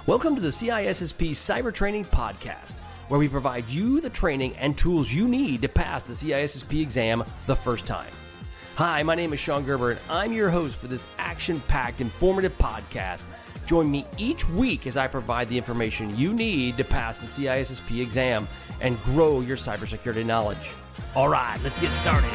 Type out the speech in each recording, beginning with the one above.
Welcome to the CISSP Cyber Training Podcast, where we provide you the training and tools you need to pass the CISSP exam the first time. Hi, my name is Sean Gerber, and I'm your host for this action-packed, informative podcast. Join me each week as I provide the information you need to pass the CISSP exam and grow your cybersecurity knowledge. All right, let's get started.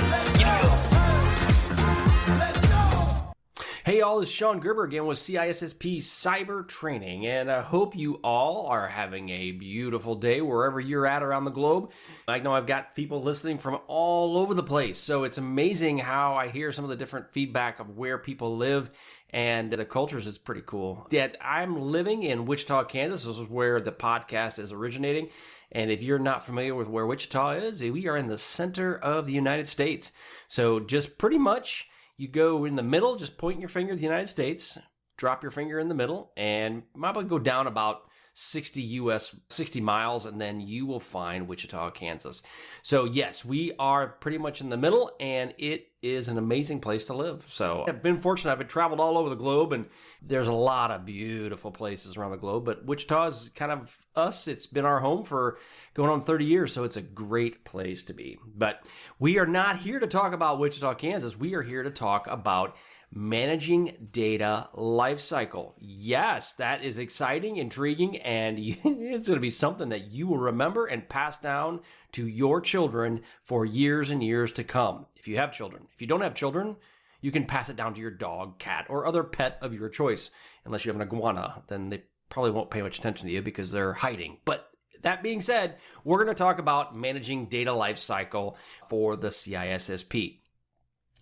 Hey all, it's Sean Gerber again with CISSP Cyber Training, and I hope you all are having a beautiful day wherever you're at around the globe. I know I've got people listening from all over the place, so it's amazing how I hear some of the different feedback of where people live and the cultures. Is pretty cool. Yet I'm living in Wichita, Kansas. This is where the podcast is originating. And if you're not familiar with where Wichita is, we are in the center of the United States. So just pretty much you go in the middle, just pointing your finger at the United States, drop your finger in the middle, and probably go down about 60 miles, and then you will find Wichita, Kansas. So yes, we are pretty much in the middle, and it is an amazing place to live. So I've been fortunate. I've traveled all over the globe, and there's a lot of beautiful places around the globe, but Wichita is kind of us. It's been our home for going on 30 years, so it's a great place to be. But we are not here to talk about Wichita, Kansas. We are here to talk about managing data lifecycle. Yes, that is exciting, intriguing, and it's going to be something that you will remember and pass down to your children for years and years to come. If you have children. If you don't have children, you can pass it down to your dog, cat, or other pet of your choice. Unless you have an iguana, then they probably won't pay much attention to you because they're hiding. But that being said, we're going to talk about managing data lifecycle for the CISSP.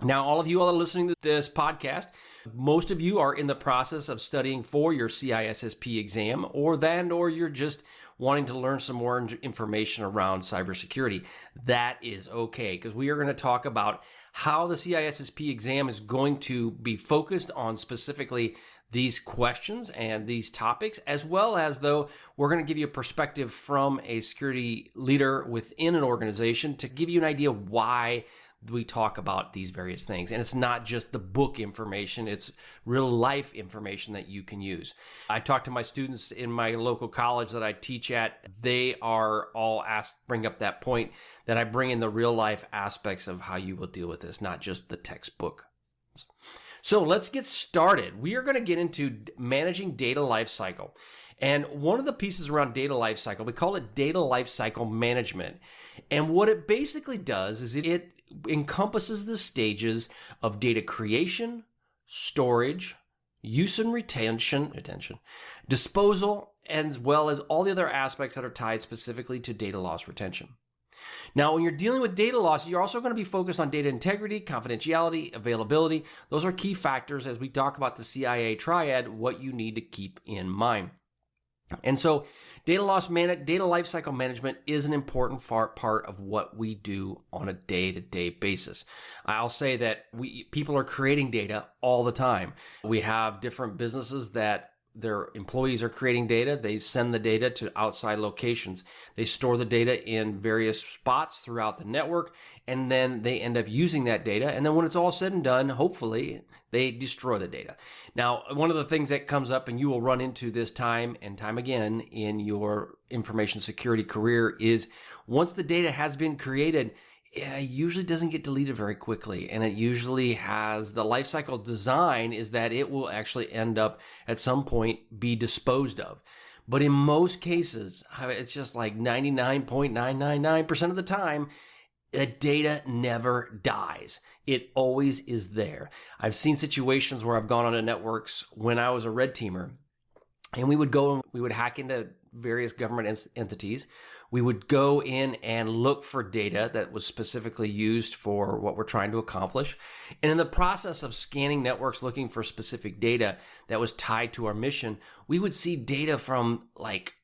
Now, all of you all that are listening to this podcast, most of you are in the process of studying for your CISSP exam, or you're just wanting to learn some more information around cybersecurity. That is okay, because we are going to talk about how the CISSP exam is going to be focused on specifically these questions and these topics, as well as though we're going to give you a perspective from a security leader within an organization to give you an idea why we talk about these various things. And it's not just the book information, it's real life information that you can use. I talk to my students in my local college that I teach at. They are all bring up that point that I bring in the real life aspects of how you will deal with this, not just the textbook. So let's get started. We are going to get into managing data lifecycle. And one of the pieces around data lifecycle, we call it data lifecycle management. And what it basically does is it encompasses the stages of data creation, storage, use and retention, disposal, as well as all the other aspects that are tied specifically to data loss retention. Now, when you're dealing with data loss, you're also going to be focused on data integrity, confidentiality, availability. Those are key factors as we talk about the CIA triad, what you need to keep in mind. And so data lifecycle management is an important part of what we do on a day-to-day basis. I'll say that people are creating data all the time. We have different businesses that their employees are creating data. They send the data to outside locations. They store the data in various spots throughout the network, and then they end up using that data. And then when it's all said and done, hopefully, they destroy the data. Now, one of the things that comes up, and you will run into this time and time again in your information security career, is once the data has been created, it usually doesn't get deleted very quickly. And it usually has the lifecycle design is that it will actually end up at some point be disposed of. But in most cases, it's just like 99.999% of the time, the data never dies. It always is there. I've seen situations where I've gone onto networks when I was a red teamer, and we would hack into various government entities. We would go in and look for data that was specifically used for what we're trying to accomplish. And in the process of scanning networks, looking for specific data that was tied to our mission, we would see data from like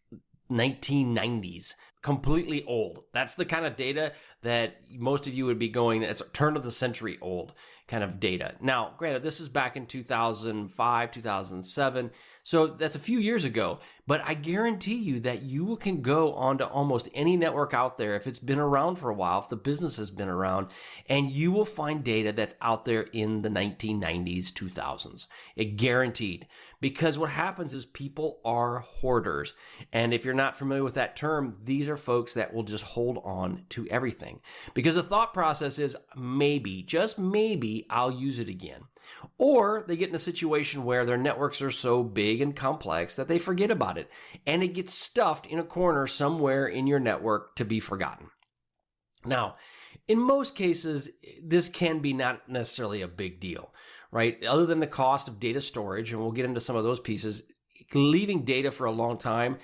1990s completely old. That's the kind of data that most of you would be going, it's turn of the century old kind of data. Now, granted, this is back in 2005, 2007. So that's a few years ago, but I guarantee you that you can go onto almost any network out there if it's been around for a while, if the business has been around, and you will find data that's out there in the 1990s, 2000s. It guaranteed. Because what happens is people are hoarders. And if you're not familiar with that term, these are folks that will just hold on to everything. Because the thought process is maybe, just maybe, I'll use it again. Or they get in a situation where their networks are so big and complex that they forget about it. And it gets stuffed in a corner somewhere in your network to be forgotten. Now, in most cases, this can be not necessarily a big deal, right? Other than the cost of data storage, and we'll get into some of those pieces, leaving data for a long time,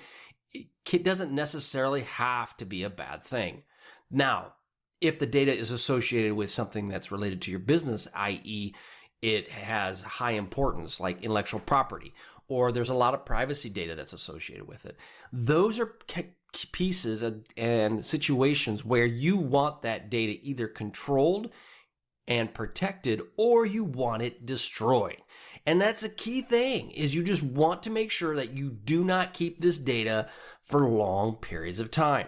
it doesn't necessarily have to be a bad thing. Now, if the data is associated with something that's related to your business, i.e., it has high importance like intellectual property, or there's a lot of privacy data that's associated with it. Those are pieces and situations where you want that data either controlled and protected, or you want it destroyed. And that's a key thing, is you just want to make sure that you do not keep this data for long periods of time.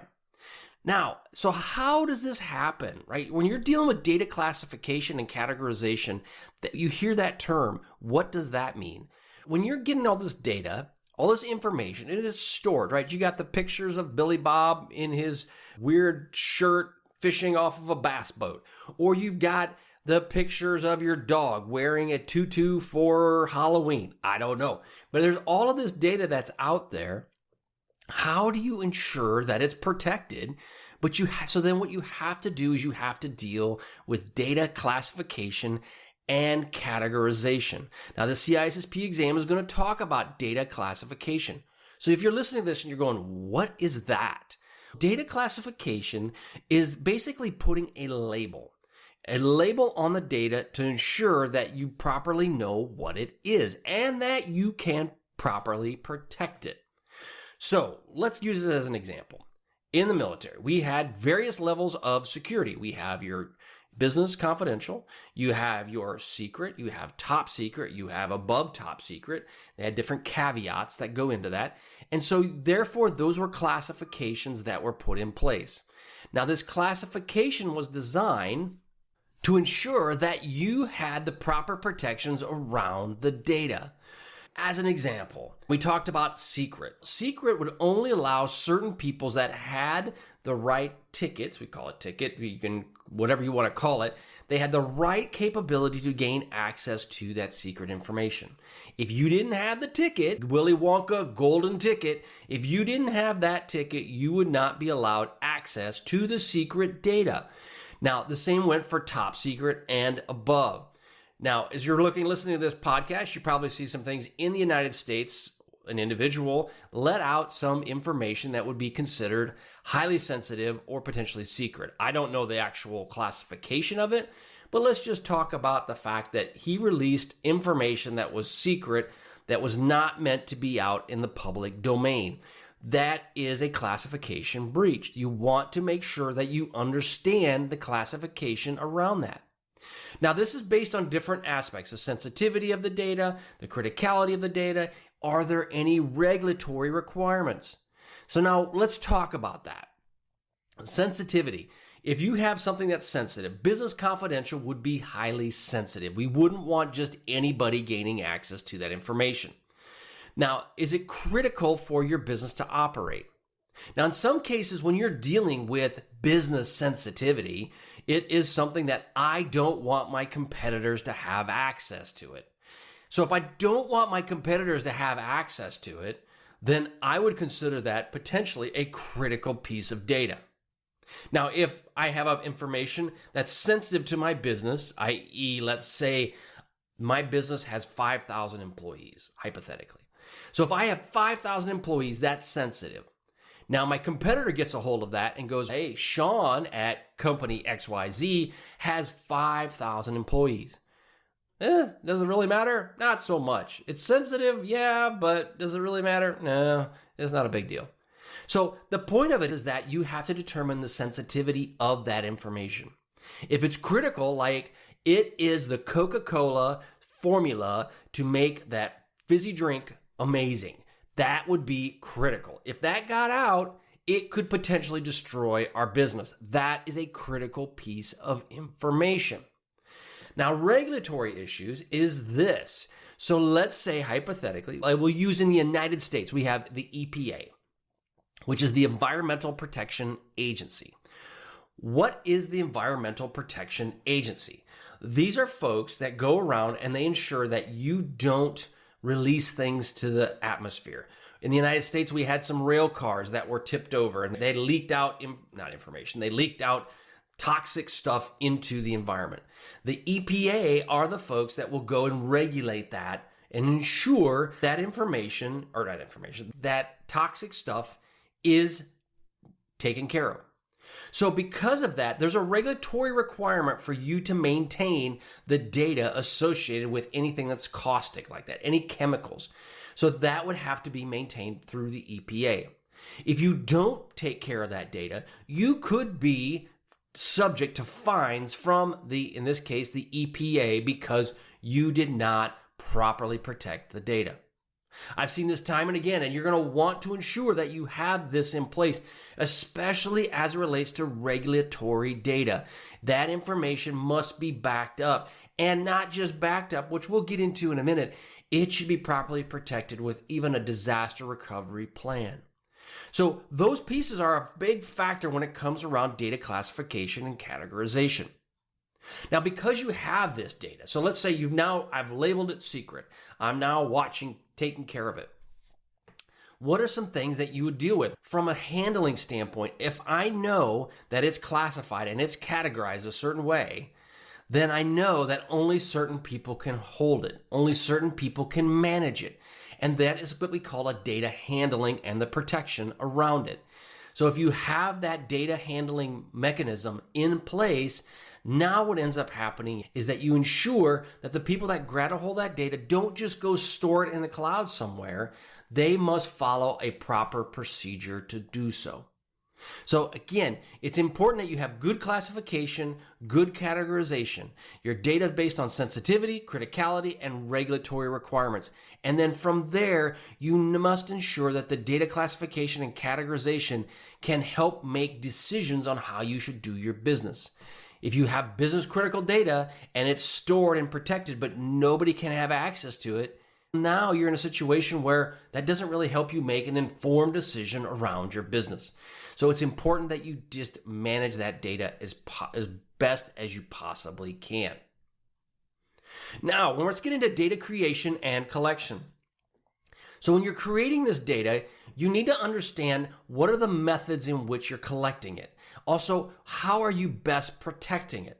Now, so how does this happen, right? When you're dealing with data classification and categorization, that you hear that term, what does that mean? When you're getting all this data, all this information, it is stored, right? You got the pictures of Billy Bob in his weird shirt fishing off of a bass boat, or you've got the pictures of your dog wearing a tutu for Halloween. I don't know. But there's all of this data that's out there. How do you ensure that it's protected? But so then what you have to do is you have to deal with data classification and categorization. Now, the CISSP exam is going to talk about data classification. So if you're listening to this and you're going, what is that? Data classification is basically putting a label on the data to ensure that you properly know what it is and that you can properly protect it. So let's use it as an example. In the military, we had various levels of security. We have your business confidential, you have your secret, you have top secret, you have above top secret. They had different caveats that go into that. And so therefore, those were classifications that were put in place. Now, this classification was designed to ensure that you had the proper protections around the data. As an example, we talked about secret. Secret would only allow certain people that had the right tickets, we call it ticket, you can, whatever you want to call it, they had the right capability to gain access to that secret information. If you didn't have the ticket, Willy Wonka golden ticket, if you didn't have that ticket, you would not be allowed access to the secret data. Now, the same went for top secret and above. Now, as you're listening to this podcast, you probably see some things in the United States. An individual let out some information that would be considered highly sensitive or potentially secret. I don't know the actual classification of it, but let's just talk about the fact that he released information that was secret, that was not meant to be out in the public domain. That is a classification breach. You want to make sure that you understand the classification around that. Now, this is based on different aspects, the sensitivity of the data, the criticality of the data. Are there any regulatory requirements? So now let's talk about that. Sensitivity. If you have something that's sensitive, business confidential would be highly sensitive. We wouldn't want just anybody gaining access to that information. Now, is it critical for your business to operate? Now, in some cases, when you're dealing with business sensitivity, it is something that I don't want my competitors to have access to it. So if I don't want my competitors to have access to it, then I would consider that potentially a critical piece of data. Now, if I have information that's sensitive to my business, i.e., let's say my business has 5,000 employees, hypothetically. So if I have 5,000 employees, that's sensitive. Now, my competitor gets a hold of that and goes, hey, Sean at company XYZ has 5,000 employees. Does it really matter? Not so much. It's sensitive, yeah, but does it really matter? No, it's not a big deal. So the point of it is that you have to determine the sensitivity of that information. If it's critical, like it is the Coca-Cola formula to make that fizzy drink amazing, that would be critical. If that got out, it could potentially destroy our business. That is a critical piece of information. Now, regulatory issues is this. So let's say hypothetically, I will use in the United States, we have the EPA, which is the Environmental Protection Agency. What is the Environmental Protection Agency? These are folks that go around and they ensure that you don't release things to the atmosphere. In the United States, we had some rail cars that were tipped over and they leaked out, they leaked out toxic stuff into the environment. The EPA are the folks that will go and regulate that and ensure that that toxic stuff is taken care of. So because of that, there's a regulatory requirement for you to maintain the data associated with anything that's caustic like that, any chemicals. So that would have to be maintained through the EPA. If you don't take care of that data, you could be subject to fines from in this case, the EPA, because you did not properly protect the data. I've seen this time and again, and you're going to want to ensure that you have this in place, especially as it relates to regulatory data. That information must be backed up, and not just backed up, which we'll get into in a minute. It should be properly protected with even a disaster recovery plan. So those pieces are a big factor when it comes around data classification and categorization. Now, because you have this data, so let's say I've labeled it secret. I'm now taking care of it. What are some things that you would deal with from a handling standpoint? If I know that it's classified and it's categorized a certain way, then I know that only certain people can hold it. Only certain people can manage it. And that is what we call a data handling and the protection around it. So if you have that data handling mechanism in place, now what ends up happening is that you ensure that the people that grab a hold of that data don't just go store it in the cloud somewhere. They must follow a proper procedure to do so. So again, it's important that you have good classification, good categorization. Your data is based on sensitivity, criticality, and regulatory requirements. And then from there, you must ensure that the data classification and categorization can help make decisions on how you should do your business. If you have business critical data and it's stored and protected, but nobody can have access to it, now you're in a situation where that doesn't really help you make an informed decision around your business. So it's important that you just manage that data as best as you possibly can. Now, let's get into data creation and collection. So when you're creating this data, you need to understand what are the methods in which you're collecting it. Also, how are you best protecting it?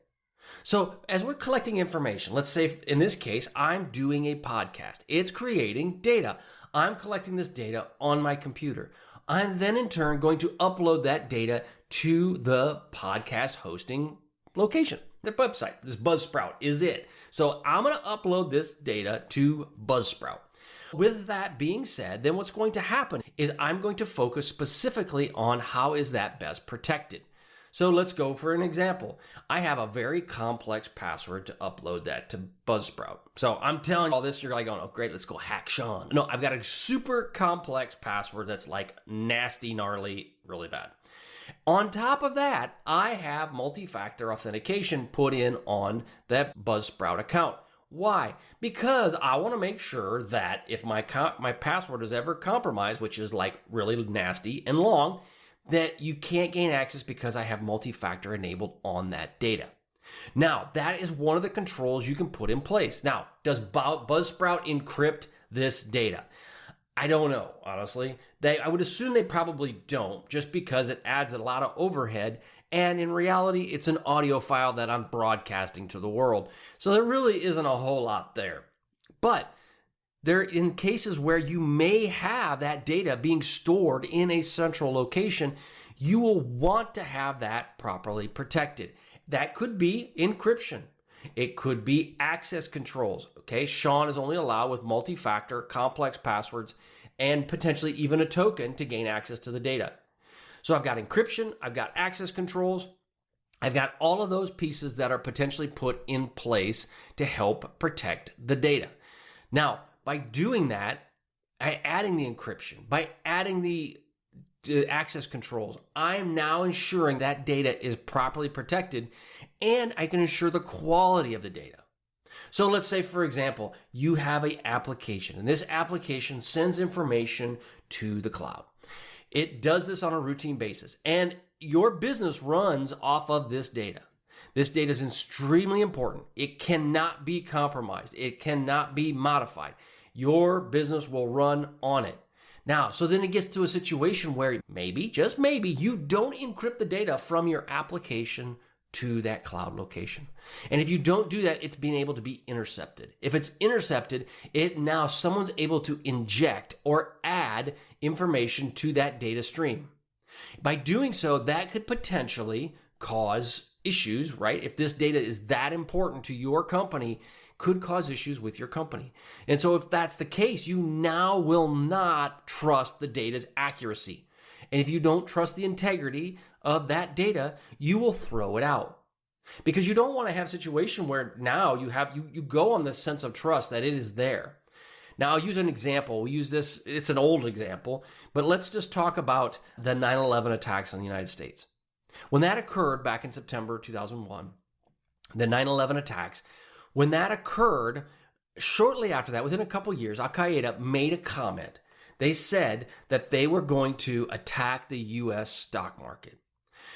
So as we're collecting information, let's say in this case, I'm doing a podcast. It's creating data. I'm collecting this data on my computer. I'm then in turn going to upload that data to the podcast hosting location. The website, this Buzzsprout is it. So I'm going to upload this data to Buzzsprout. With that being said, then what's going to happen is I'm going to focus specifically on how is that best protected. So let's go for an example. I have a very complex password to upload that to Buzzsprout. So I'm telling you all this, you're like going, oh great, let's go hack Sean. No, I've got a super complex password that's like nasty, gnarly, really bad. On top of that, I have multi-factor authentication put in on that Buzzsprout account. Why? Because I want to make sure that if my password is ever compromised, which is like really nasty and long, that you can't gain access because I have multi-factor enabled on that data. Now, that is one of the controls you can put in place. Now, does Buzzsprout encrypt this data? I don't know, honestly. I would assume they probably don't, just because it adds a lot of overhead. And in reality, it's an audio file that I'm broadcasting to the world. So there really isn't a whole lot there. But there, in cases where you may have that data being stored in a central location, you will want to have that properly protected. That could be encryption. It could be access controls. Okay, Sean is only allowed with multi-factor complex passwords and potentially even a token to gain access to the data. So I've got encryption, I've got access controls, I've got all of those pieces that are potentially put in place to help protect the data. Now, by doing that, by adding the encryption, by adding the access controls, I'm now ensuring that data is properly protected, and I can ensure the quality of the data. So let's say, for example, you have an application, and this application sends information to the cloud. It does this on a routine basis, and your business runs off of this data. This data is extremely important. It cannot be compromised. It cannot be modified. Your business will run on it. Now, so then it gets to a situation where maybe, just maybe, you don't encrypt the data from your application to that cloud location. And if you don't do that, it's being able to be intercepted. If it's intercepted, now someone's able to inject or add information to that data stream. By doing so, that could potentially cause issues, right? If this data is that important to your company, could cause issues with your company. And so if that's the case, you now will not trust the data's accuracy. And if you don't trust the integrity of that data, you will throw it out. Because you don't want to have a situation where now you go on this sense of trust that it is there. Now, I'll use an example. We use this, it's an old example, but let's just talk about the 9/11 attacks on the United States. When that occurred back in September 2001, the 9/11 attacks, when that occurred, shortly after that, within a couple of years, Al-Qaeda made a comment. They said that they were going to attack the U.S. stock market.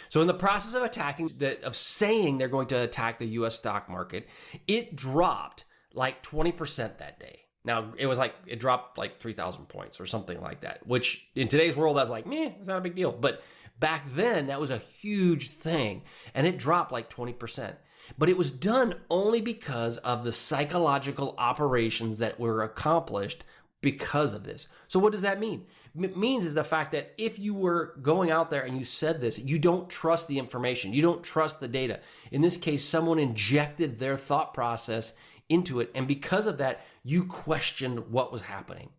So in the process of saying they're going to attack the U.S. stock market, it dropped like 20% that day. Now, it dropped like 3,000 points or something like that, which in today's world, that's like, it's not a big deal. But back then, that was a huge thing, and it dropped like 20%. But it was done only because of the psychological operations that were accomplished because of this. So what does that mean? It means is the fact that if you were going out there and you said this, you don't trust the information, you don't trust the data. In this case, someone injected their thought process into it, and because of that, you questioned what was happening.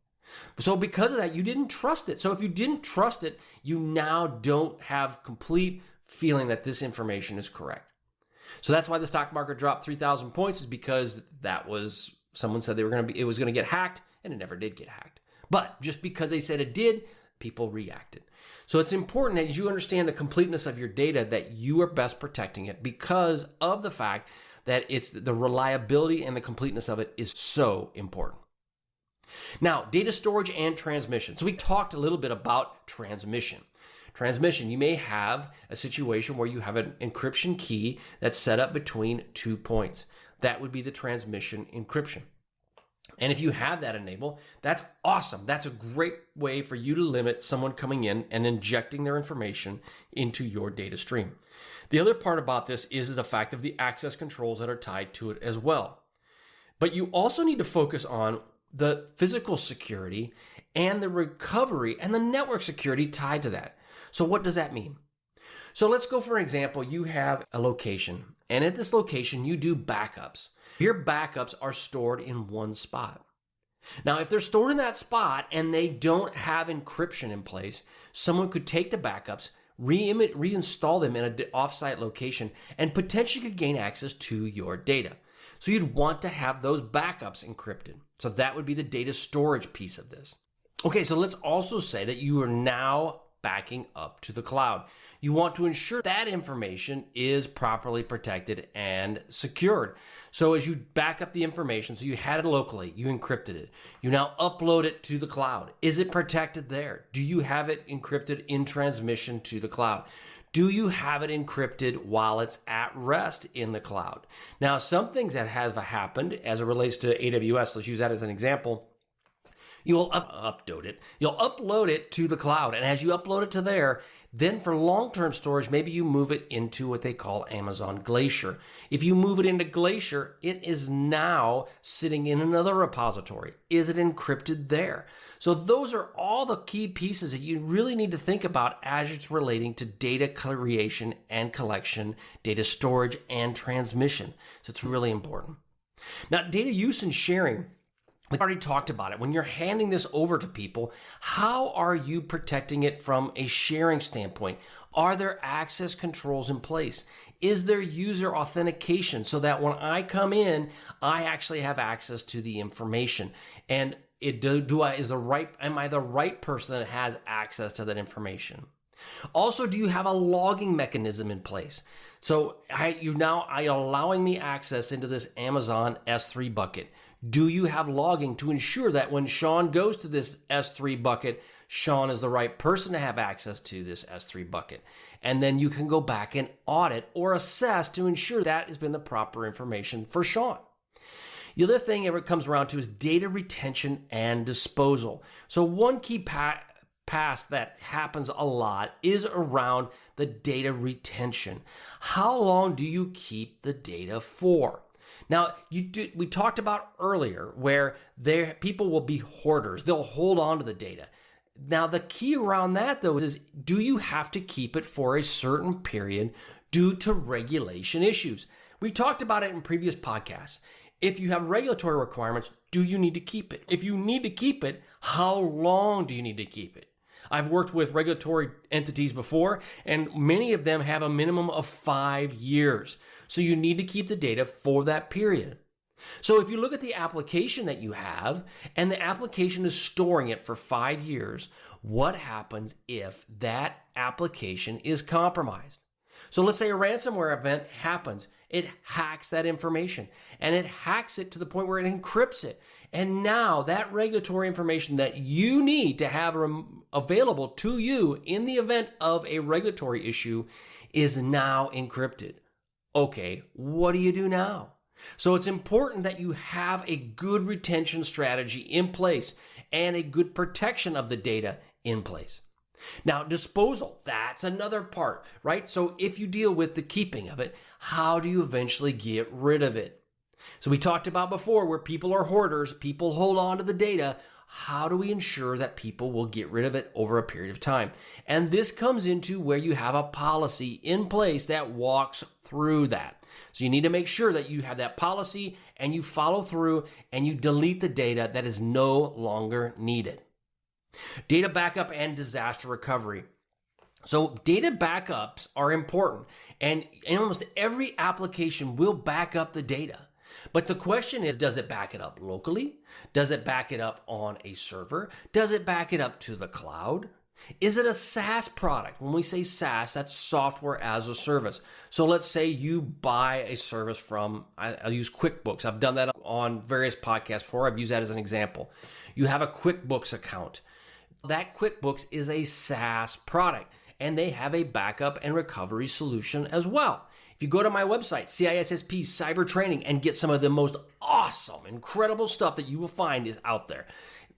So because of that, you didn't trust it. So if you didn't trust it, you now don't have complete feeling that this information is correct. So that's why the stock market dropped 3,000 points, is because someone said it was going to get hacked, and it never did get hacked. But just because they said it did, people reacted. So it's important that you understand the completeness of your data, that you are best protecting it because of the fact that it's the reliability and the completeness of it is so important. Now, data storage and transmission. So we talked a little bit about transmission. Transmission, you may have a situation where you have an encryption key that's set up between 2 points. That would be the transmission encryption. And if you have that enabled, that's awesome. That's a great way for you to limit someone coming in and injecting their information into your data stream. The other part about this is the fact of the access controls that are tied to it as well. But you also need to focus on the physical security and the recovery and the network security tied to that. So what does that mean? So let's go, for example, you have a location, and at this location, you do backups. Your backups are stored in one spot. Now, if they're stored in that spot and they don't have encryption in place, someone could take the backups, reinstall them in an offsite location, and potentially could gain access to your data. So you'd want to have those backups encrypted. So that would be the data storage piece of this. Okay, so let's also say that you are now backing up to the cloud. You want to ensure that information is properly protected and secured. So as you back up the information, so you had it locally, you encrypted it, you now upload it to the cloud. Is it protected there? Do you have it encrypted in transmission to the cloud? Do you have it encrypted while it's at rest in the cloud? Now, some things that have happened as it relates to AWS, let's use that as an example. You will upload it. You'll upload it to the cloud. And as you upload it to there, then for long-term storage, maybe you move it into what they call Amazon Glacier. If you move it into Glacier, it is now sitting in another repository. Is it encrypted there? So those are all the key pieces that you really need to think about as it's relating to data creation and collection, data storage and transmission. So it's really important. Now, data use and sharing. We already talked about it. When you're handing this over to people, how are you protecting it from a sharing standpoint? Are there access controls in place? Is there user authentication so that when I come in, I actually have access to the information? And am I the right person that has access to that information? Also, do you have a logging mechanism in place? So you're now allowing me access into this Amazon S3 bucket. Do you have logging to ensure that when Sean goes to this S3 bucket, Sean is the right person to have access to this S3 bucket? And then you can go back and audit or assess to ensure that has been the proper information for Sean. The other thing it comes around to is data retention and disposal. So one key pass that happens a lot is around the data retention. How long do you keep the data for? Now, we talked about earlier where people will be hoarders. They'll hold on to the data. Now, the key around that, though, is do you have to keep it for a certain period due to regulation issues? We talked about it in previous podcasts. If you have regulatory requirements, do you need to keep it? If you need to keep it, how long do you need to keep it? I've worked with regulatory entities before, and many of them have a minimum of 5 years. So you need to keep the data for that period. So if you look at the application that you have, and the application is storing it for 5 years, what happens if that application is compromised? So let's say a ransomware event happens. It hacks that information, and it hacks it to the point where it encrypts it. And now that regulatory information that you need to have available to you in the event of a regulatory issue is now encrypted. Okay, what do you do now? So it's important that you have a good retention strategy in place and a good protection of the data in place. Now, disposal, that's another part, right? So if you deal with the keeping of it, how do you eventually get rid of it? So we talked about before where people are hoarders, people hold on to the data. How do we ensure that people will get rid of it over a period of time? And this comes into where you have a policy in place that walks through that. So you need to make sure that you have that policy and you follow through and you delete the data that is no longer needed. Data backup and disaster recovery. So data backups are important, and almost every application will back up the data. But the question is, does it back it up locally? Does it back it up on a server? Does it back it up to the cloud? Is it a SaaS product? When we say SaaS, that's software as a service. So let's say you buy a service from, I'll use QuickBooks. I've done that on various podcasts before. I've used that as an example. You have a QuickBooks account. That QuickBooks is a SaaS product, and they have a backup and recovery solution as well. If you go to my website, CISSP Cyber Training, and get some of the most awesome, incredible stuff that you will find is out there,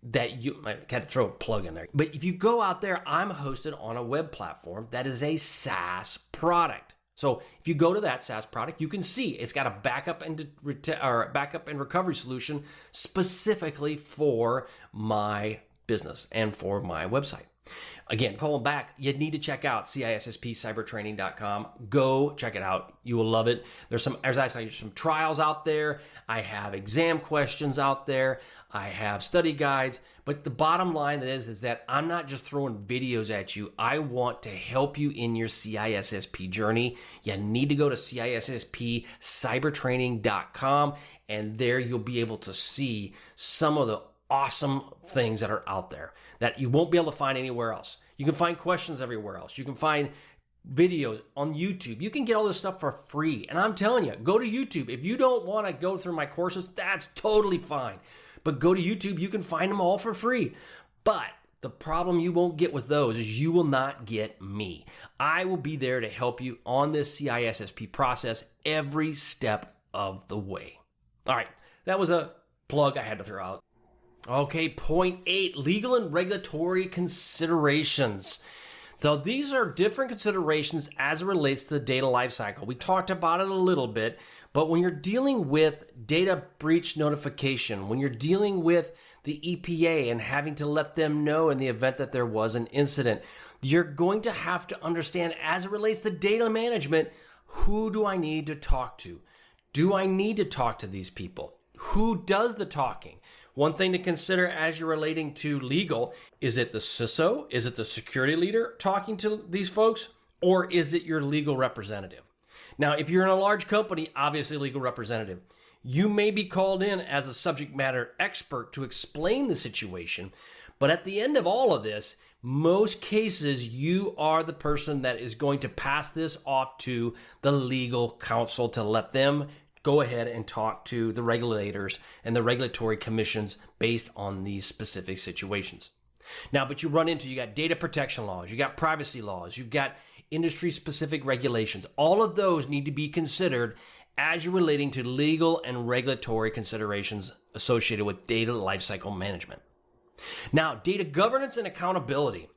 that you might have to throw a plug in there. But if you go out there, I'm hosted on a web platform that is a SaaS product. So if you go to that SaaS product, you can see it's got a backup and recovery solution specifically for my business and for my website. Again, calling back, you need to check out CISSPCybertraining.com. Go check it out. You will love it. There's some trials out there. I have exam questions out there. I have study guides. But the bottom line is that I'm not just throwing videos at you. I want to help you in your CISSP journey. You need to go to CISSPCybertraining.com, and there you'll be able to see some of the awesome things that are out there that you won't be able to find anywhere else. You can find questions everywhere else. You can find videos on YouTube. You can get all this stuff for free. And I'm telling you, go to YouTube. If you don't want to go through my courses, that's totally fine. But go to YouTube. You can find them all for free. But the problem you won't get with those is you will not get me. I will be there to help you on this CISSP process every step of the way. All right, that was a plug I had to throw out. Okay, point 8, legal and regulatory considerations. So these are different considerations as it relates to the data lifecycle. We talked about it a little bit, but when you're dealing with data breach notification, when you're dealing with the EPA and having to let them know in the event that there was an incident, you're going to have to understand as it relates to data management, who do I need to talk to? Do I need to talk to these people? Who does the talking? One thing to consider as you're relating to legal, is it the CISO? Is it the security leader talking to these folks? Or is it your legal representative? Now, if you're in a large company, obviously legal representative. You may be called in as a subject matter expert to explain the situation, but at the end of all of this, most cases, you are the person that is going to pass this off to the legal counsel to let them go ahead and talk to the regulators and the regulatory commissions based on these specific situations. Now, but you got data protection laws, you got privacy laws, you've got industry-specific regulations. All of those need to be considered as you're relating to legal and regulatory considerations associated with data lifecycle management. Now, data governance and accountability.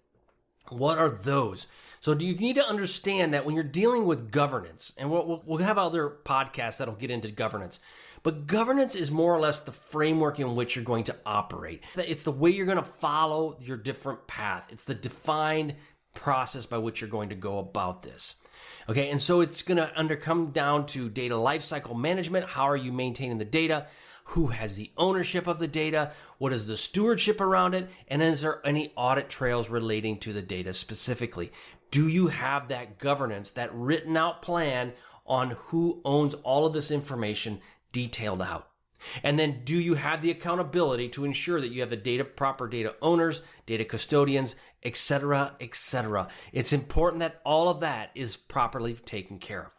What are those? So you need to understand that when you're dealing with governance, and we'll have other podcasts that'll get into governance, but governance is more or less the framework in which you're going to operate. It's the way you're going to follow your different path. It's the defined process by which you're going to go about this. Okay, and so it's going to come down to data lifecycle management. How are you maintaining the data? Who has the ownership of the data? What is the stewardship around it? And is there any audit trails relating to the data specifically? Do you have that governance, that written out plan on who owns all of this information detailed out? And then do you have the accountability to ensure that you have the proper data owners, data custodians, etc., etc.? It's important that all of that is properly taken care of.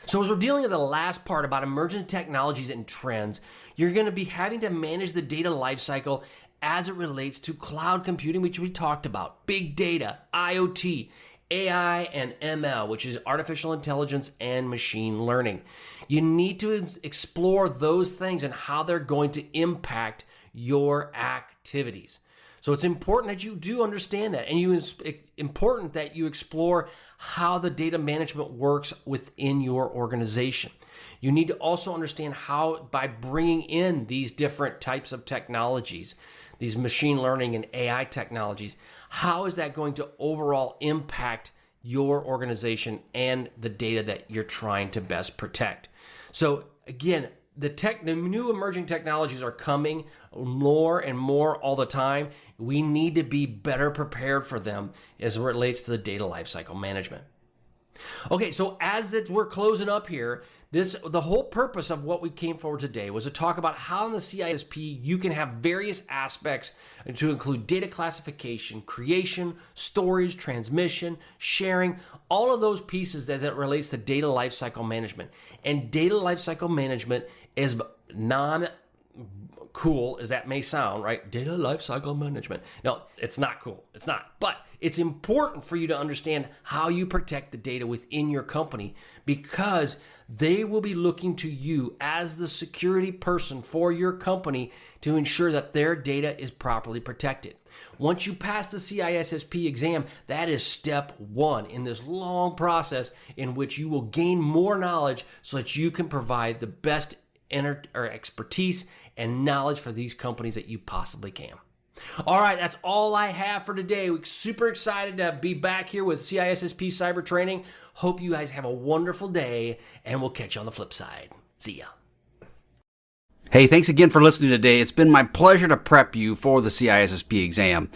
So as we're dealing with the last part about emerging technologies and trends, you're going to be having to manage the data lifecycle as it relates to cloud computing, which we talked about, big data, IoT, AI, and ML, which is artificial intelligence and machine learning. You need to explore those things and how they're going to impact your activities. So it's important that you do understand that, and it's important that you explore how the data management works within your organization. You need to also understand how, by bringing in these different types of technologies, these machine learning and AI technologies, how is that going to overall impact your organization and the data that you're trying to best protect? So again, the new emerging technologies are coming more and more all the time. We need to be better prepared for them as it relates to the data lifecycle management. Okay, so we're closing up here, the whole purpose of what we came forward today was to talk about how in the CISSP you can have various aspects to include data classification, creation, storage, transmission, sharing, all of those pieces as it relates to data lifecycle management. And data lifecycle management is cool as that may sound, right? Data lifecycle management. No, it's not cool. It's not. But it's important for you to understand how you protect the data within your company, because they will be looking to you as the security person for your company to ensure that their data is properly protected. Once you pass the CISSP exam, that is step one in this long process in which you will gain more knowledge so that you can provide the best expertise and knowledge for these companies that you possibly can. All right, that's all I have for today. We're super excited to be back here with CISSP Cyber Training. Hope you guys have a wonderful day, and we'll catch you on the flip side. See ya. Hey, thanks again for listening today. It's been my pleasure to prep you for the CISSP exam.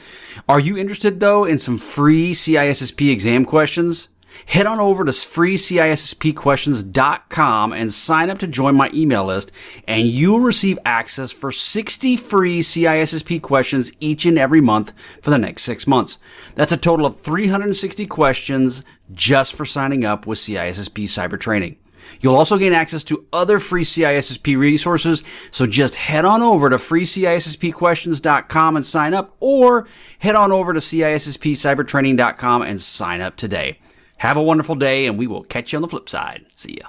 Are you interested, though, in some free CISSP exam questions? Head on over to freecissprequestions.com and sign up to join my email list, and you'll receive access for 60 free CISSP questions each and every month for the next 6 months. That's a total of 360 questions just for signing up with CISSP Cyber Training. You'll also gain access to other free CISSP resources, so just head on over to freecissprequestions.com and sign up, or head on over to CISSPcybertraining.com and sign up today. Have a wonderful day, and we will catch you on the flip side. See ya.